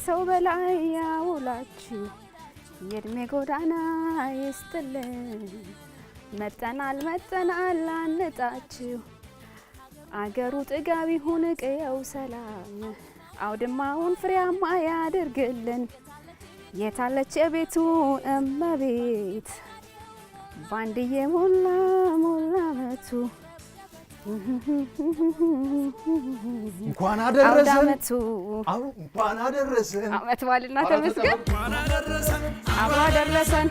ከሰው በላይ ያውላችሁ የእድሜ ጎዳና ይስጥልን መጠናል አንጣችሁ አገሩ ጥጋብ ይሁን ቀየው ሰላም አውድማውን ፍሬያማ ያድርግልን የታለች የቤቱ እመቤት ባንድዬ ሞላ መቱ እንኳን አደረሰን አመት ባልና ተመስገን አብሮ አደረሰን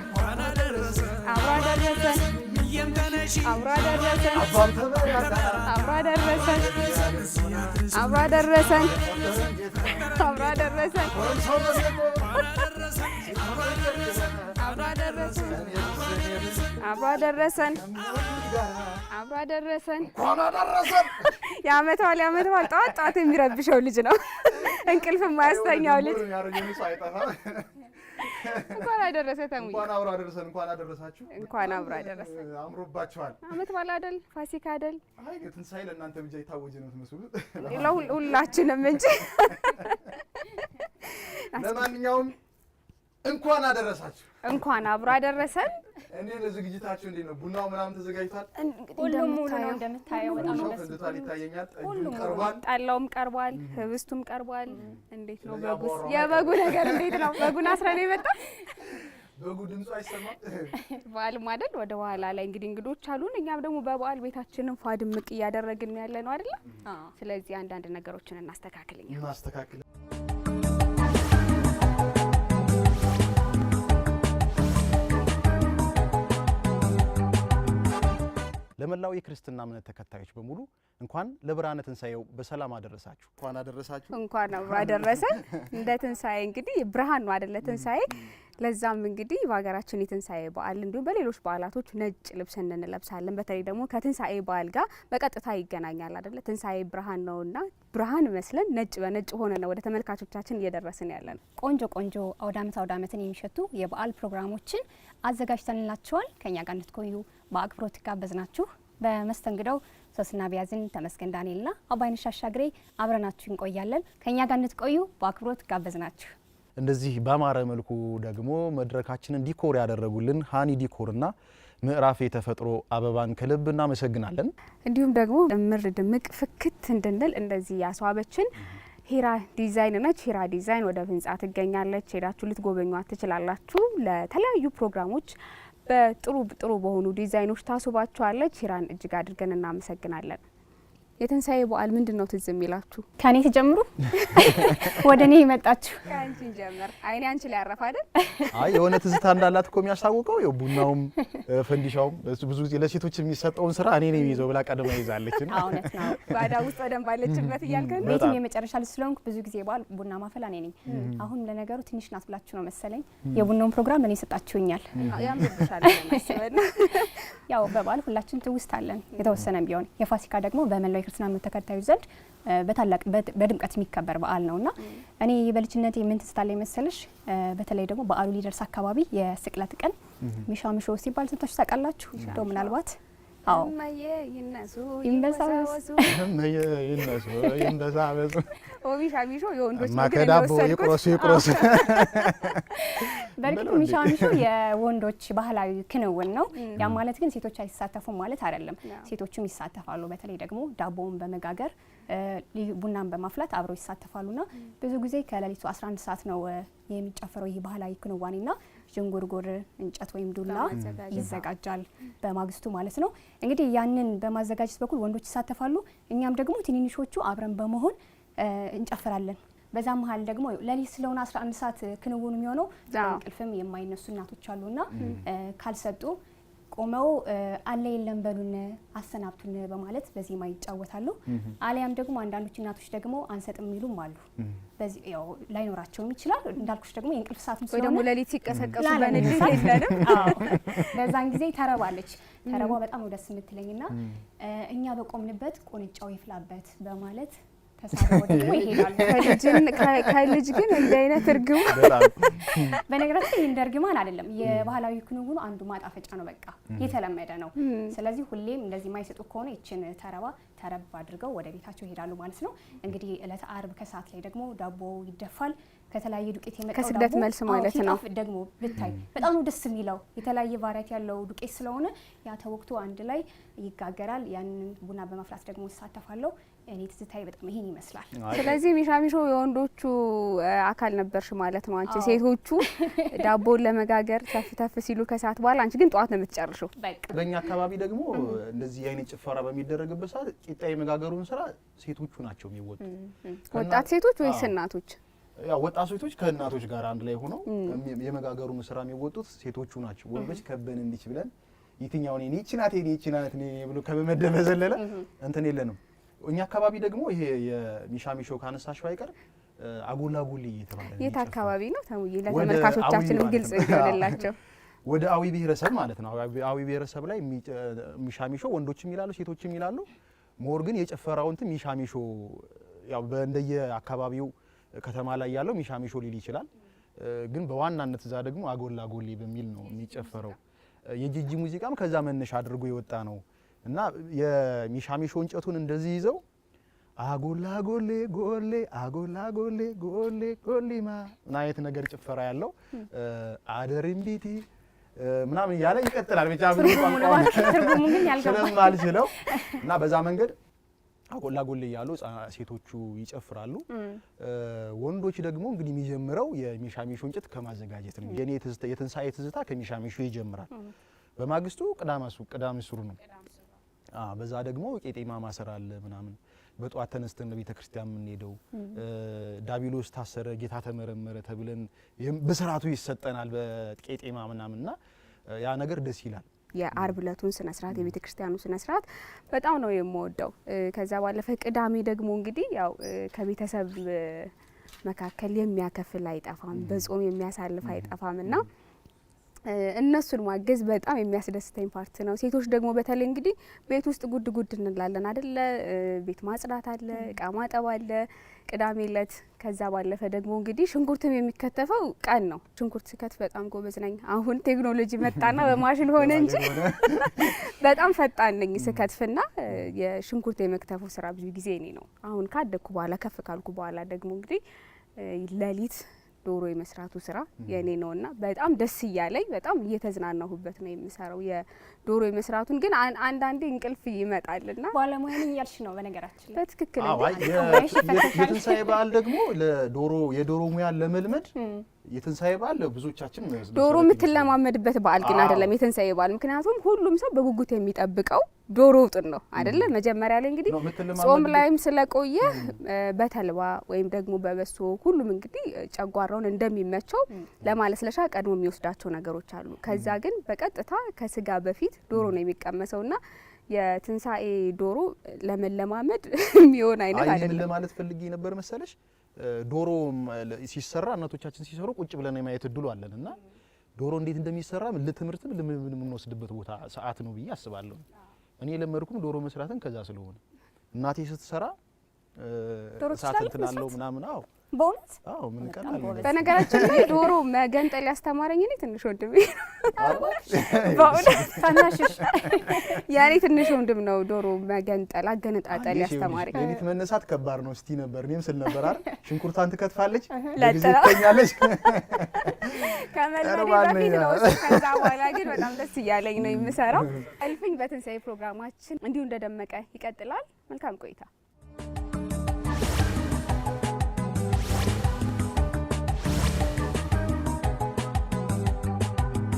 የአመት በዓል ጠዋት የሚረብሸው ልጅ ነው እንቅልፍ የማያስተኛው ልጅ እንኳን አደረሰ ተሙይ እንኳን አብሮ አደረሰን እንኳን አብሮ አደረሰን አምሮባችኋል አመት በዓል አይደል ፋሲካ አይደል አይ ትንሳኤ ለእናንተ ብቻ የታወጀ ነው የምትመስሉት ለሁላችንም እንጂ ለማንኛውም እንኳን አደረሳችሁ እንኳን አብሮ አደረሰን እኔ ለዝግጅታችሁ እንዴት ነው ቡናው ምናምን ተዘጋጅቷል ሁሉም ሙሉ ነው እንደምታየው በጣም ደስ ይታየኛል ጠጁም ቀርቧል ጠላውም ቀርቧል ህብስቱም ቀርቧል እንዴት ነው በጉስ የበጉ ነገር እንዴት ነው በጉን አስረን የመጣ በጉ ድምጽ አይሰማም በዓልም አይደል ወደ ኋላ ላይ እንግዶች አሉን እኛም ደግሞ በበዓል ቤታችንን ፏድምቅ እያደረግን ያለ ነው አይደል ስለዚህ አንዳንድ ነገሮችን እናስተካክልኛ ለመላው የክርስትና እምነት ተከታዮች በሙሉ እንኳን ለብርሃነ ትንሳኤው በሰላም አደረሳችሁ እንኳን አብሮ አደረሰ እንደ ትንሳኤ እንግዲህ ብርሃን ነው አይደለ ትንሳኤ ለዛም እንግዲህ በሀገራችን የትንሳኤ በዓል እንዲሁም በሌሎች በዓላቶች ነጭ ልብስ እንለብሳለን በተለይ ደግሞ ከትንሳኤ በዓል ጋር በቀጥታ ይገናኛል አይደለ ትንሳኤ ብርሃን ነውና ብርሃን መስለን ነጭ በነጭ ሆነን ወደ ተመልካቾቻችን እየደረስን ያለን ቆንጆ አውዳመትን የሚሸቱ የበዓል ፕሮግራሞችን አዘጋጅተንላችኋል ከኛ ጋር እንድትቆዩ በአክብሮት ጋበዝናችሁ በመስተንግዶው ሶስና ቢያዝን ተመስገን ዳንኤልና አባይነሽ አሻግሬ አብረናችሁ እንቆያለን ከኛ ጋር እንድትቆዩ በአክብሮት ጋበዝናችሁ እንደዚህ በአማረ መልኩ ደግሞ መድረካችንን ዲኮር ያደረጉልን ሃኒ ዲኮርና ምዕራፍ የተፈጥሮ አበባን ከልብ እናመሰግናለን እንዲሁም ደግሞ ምር ድምቅ ፍክት እንድንል እንደዚህ ያስዋበችን ሂራ ዲዛይን ነች ሂራ ዲዛይን ወደ ህንጻ ትገኛለች ሄዳችሁ ልትጎበኟት ትችላላችሁ ለተለያዩ ፕሮግራሞች በጥሩ በሆኑ ዲዛይኖች ታስባችኋለች ሂራን እጅግ አድርገን እናመሰግናለን የትንሳኤ በዓል ምንድነው ትዝ የሚላችሁ ከኔ ተጀምሩ ወደኔ ይመጣችሁ ካንቺ ጀመር አይኔ አንቺ ላይ ያረፈ አይደል አይ የሆነ ትዝታ እንዳላት እኮ የሚያሳውቀው የቡናውም ፈንዲሻውም ብዙ ጊዜ ለሴቶች የሚሰጠውን ስራ እኔ ነኝ ይዘው ብላ ቀደማ ይዛለችና እውነት ነው ባዳ ውስጥ ወደም ባለችበት ይያልከኝ ቤትም የመጨረሻ ስለሆንኩ ብዙ ጊዜ በዓል ቡና ማፈላ እኔ ነኝ አሁን ለነገሩ ትንሽ ናት ብላችሁ ነው መሰለኝ የቡናውን ፕሮግራም እኔ ሰጣችሁኛል ያምርብሻል ማለት ያው በበዓል ሁላችን ትውስታለን የተወሰነም ቢሆን የፋሲካ ደግሞ በመላው ክርስትና እምነት ተከታዮች ዘንድ በታላቅ በድምቀት የሚከበር በዓል ነውና እኔ በልጅነቴ ምን ትስታለኝ መሰለሽ በተለይ ደግሞ በዓሉ ሊደርስ አካባቢ የስቅለት ቀን ሚሻምሾ ሲባል ሰምታችሁ ታውቃላችሁ እንደው ምናልባት አዎ ይንበሳበሱ ሚሻሚሾ የወንዶች ማከዳቦ ይቅሮስ በርግጥ ሚሻሚሾ የወንዶች ባህላዊ ክንውን ነው ያ ማለት ግን ሴቶች አይሳተፉም ማለት አይደለም ሴቶችም ይሳተፋሉ በተለይ ደግሞ ዳቦውን በመጋገር ቡናን በማፍላት አብረው ይሳተፋሉና ብዙ ጊዜ ከሌሊቱ 11 ሰዓት ነው የሚጨፈረው ይህ ባህላዊ ክንዋኔና ጅንጉርጉር እንጨት ወይም ዱላ ይዘጋጃል በማግስቱ ማለት ነው እንግዲህ ያንን በማዘጋጀት በኩል ወንዶች ይሳተፋሉ እኛም ደግሞ ትንንሾቹ አብረን በመሆን እንጨፍራለን በዛ መሃል ደግሞ ለሊት ስለሆነ 11 ሰዓት ክንውኑ የሚሆነው እንቅልፍም የማይነሱ እናቶች አሉና ካልሰጡ ቆመው አለ የለም በሉን አሰናብቱን በማለት በዜማ ይጫወታሉ አሊያም ደግሞ አንዳንዶች እናቶች ደግሞ አንሰጥም ይሉም አሉ በዚህ ያው ላይኖራቸውም ይችላል እንዳልኩሽ ደግሞ የእንቅልፍ ሰዓት ወይ ደግሞ ለሊት ሲቀሰቀሱ በንግድ የለንም አዎ በዛን ጊዜ ተረባለች ተረባ በጣም ነው ደስ የምትለኝና እኛ በቆምንበት ቆንጫው ይፍላበት በማለት ተሳደው ደግሞ ይሄዳል ከልጅ ግን እንደ አይነት እርግማ በነገራችን እንደ እርግማን አይደለም የባህላዊ ክንውኑ አንዱ ማጣፈጫ ነው በቃ የተለመደ ነው ስለዚህ ሁሌም እንደዚህ ማይሰጡ ከሆነ እቺን ተረብ አድርገው ወደ ቤታቸው ይሄዳሉ ማለት ነው እንግዲህ እለት አርብ ከሰዓት ላይ ደግሞ ዳቦ ይደፋል ከተለያየ ዱቄት የመጣው ከስግደት መልስ ማለት ነው። ደግሞ ብታይ በጣም ነው ደስ የሚለው የተለያየ ቫራይቲ ያለው ዱቄት ስለሆነ ያ ተወቅቶ አንድ ላይ ይጋገራል። ያንን ቡና በማፍላት ደግሞ እሳተፋለሁ። እኔ ትዝታዬ በጣም ይሄን ይመስላል። ስለዚህ ሚሻሚሾ የወንዶቹ አካል ነበርሽ ማለት ነው አንቺ። ሴቶቹ ዳቦን ለመጋገር ተፍ ሲሉ ከሰዓት በኋላ አንቺ ግን ጠዋት ነው የምትጨርሺው። በእኛ አካባቢ ደግሞ እንደዚህ አይነት ጭፈራ በሚደረግበት ሰዓት ቂጣ የመጋገሩን ስራ ሴቶቹ ናቸው የሚወጡት። ወጣት ሴቶች ወይስ እናቶች? ያው ወጣት ሴቶች ከእናቶች ጋር አንድ ላይ ሆነው የመጋገሩን ስራ የሚወጡት ሴቶቹ ናቸው። ወንዶች ከበን እንዲች ብለን የትኛውን እኔ ይችናት ብሎ ከመመደብ ዘለለ እንትን የለንም። እኛ አካባቢ ደግሞ ይሄ የሚሻሚሾ ካነሳሽው አይቀር አጎላጎሌ እየተባለ የት አካባቢ ነው ተሙዬ? ለተመልካቾቻችንም ግልጽ ይሆንላቸው። ወደ አዊ ብሔረሰብ ማለት ነው። አዊ ብሔረሰብ ላይ ሚሻሚሾ ወንዶችም ይላሉ ሴቶችም ይላሉ። ሞር ግን የጨፈራው እንትን ሚሻሚሾ ያው በእንደየ አካባቢው ከተማ ላይ ያለው ሚሻሚሾ ሊል ይችላል። ግን በዋናነት እዛ ደግሞ አጎላጎሌ በሚል ነው የሚጨፈረው። የጂጂ ሙዚቃም ከዛ መነሻ አድርጎ የወጣ ነው እና የሚሻሚሾ እንጨቱን እንደዚህ ይዘው አጎላጎሌ ጎሌ አጎላጎሌ ጎሌ ጎሊማ ናይት ነገር ጭፈራ ያለው አደርምቢቲ ምናምን እያለ ይቀጥላል። ብቻ ምን ስለማልችለው እና በዛ መንገድ አጎላጎሌ ያሉ ሴቶቹ ይጨፍራሉ። ወንዶች ደግሞ እንግዲህ የሚጀምረው የሚሻሚሾ እንጨት ከማዘጋጀት ነው። የኔ የትንሳኤ ትዝታ ከሚሻሚሾ ይጀምራል። በማግስቱ ቅዳሜ ሱሩ ነው። በዛ ደግሞ ቄጤማ ማሰር አለ ምናምን። በጧት ተነስተን ለቤተ ክርስቲያን የምንሄደው ዳቢሎስ ታሰረ ጌታ ተመረመረ ተብለን በስርዓቱ ይሰጠናል በቄጤማ ምናምንና ያ ነገር ደስ ይላል። የአርብ ዕለቱን ስነ ስርዓት የቤተ ክርስቲያኑ ስነ ስርዓት በጣም ነው የምወደው። ከዛ ባለፈ ቅዳሜ ደግሞ እንግዲህ ያው ከቤተሰብ መካከል የሚያከፍል አይጠፋም፣ በጾም የሚያሳልፍ አይጠፋምና እነሱን ማገዝ በጣም የሚያስደስተኝ ፓርት ነው። ሴቶች ደግሞ በተለይ እንግዲህ ቤት ውስጥ ጉድ እንላለን አይደለ? ቤት ማጽዳት አለ፣ እቃ ማጠብ አለ ቅዳሜ ዕለት። ከዛ ባለፈ ደግሞ እንግዲህ ሽንኩርትም የሚከተፈው ቀን ነው። ሽንኩርት ስከትፍ በጣም ጎበዝ ነኝ። አሁን ቴክኖሎጂ መጣና በማሽን ሆነ እንጂ በጣም ፈጣን ነኝ ስከትፍና የሽንኩርት የመክተፉ ስራ ብዙ ጊዜ እኔ ነው። አሁን ካደኩ በኋላ ከፍ ካልኩ በኋላ ደግሞ እንግዲህ ሌሊት ዶሮ የመስራቱ ስራ የኔ ነውና በጣም ደስ እያለኝ በጣም እየተዝናናሁበት ነው የምሰራው። የዶሮ የመስራቱን ግን አንዳንዴ እንቅልፍ ይመጣልና ባለሙያ ነኝ ያልሽ ነው በነገራችን ላይ በትክክል። የትንሳኤ በዓል ደግሞ ለዶሮ የዶሮ ሙያ ለመልመድ የትንሳኤ በዓል ብዙዎቻችን ዶሮ የምትለማመድበት በዓል ግን አይደለም የትንሳኤ በዓል። ምክንያቱም ሁሉም ሰው በጉጉት የሚጠብቀው ዶሮ ወጥን ነው አይደለ? መጀመሪያ ላይ እንግዲህ ጾም ላይም ስለቆየ በተልባ ወይም ደግሞ በበሶ ሁሉም እንግዲህ ጨጓራውን እንደሚመቸው ለማለስለሻ ቀድሞ የሚወስዳቸው ነገሮች አሉ። ከዛ ግን በቀጥታ ከስጋ በፊት ዶሮ ነው የሚቀመሰውና የትንሳኤ ዶሮ ለመለማመድ የሚሆን አይነት አይደለም። አይኔ ለማለት ፈልጌ ነበር መሰለሽ። ዶሮ ሲሰራ እናቶቻችን ሲሰሩ ቁጭ ብለን የማየት እድሉ አለንና ዶሮ እንዴት እንደሚሰራ ለትምህርትም ለምንወስድበት ቦታ ሰዓት ነው ብዬ አስባለሁ። እኔ ለመርኩም ዶሮ መስራትን ከዛ ስለሆነ እናቴ ስትሰራ ሰዓት እንትናለው ምናምን። አዎ በእውነት አዎ ምን ቀላል። በነገራችን ላይ ዶሮ መገንጠል ያስተማረኝ እኔ ትንሽ ወንድሜ በእውነት ታናሽሽ ያኔ ትንሽ ወንድም ነው ዶሮ መገንጠል አገነጣጠል ያስተማረኝ። ሌሊት መነሳት ከባድ ነው እስቲ ነበር እኔም ስል ነበር አይደል? ሽንኩርቷን ትከትፋለች ለጊዜ ትተኛለች ከመልመዴ በፊት ነው። ከዛ በኋላ ግን በጣም ደስ እያለኝ ነው የምሰራው። እልፍኝ በትንሳኤ ፕሮግራማችን እንዲሁ እንደደመቀ ይቀጥላል። መልካም ቆይታ።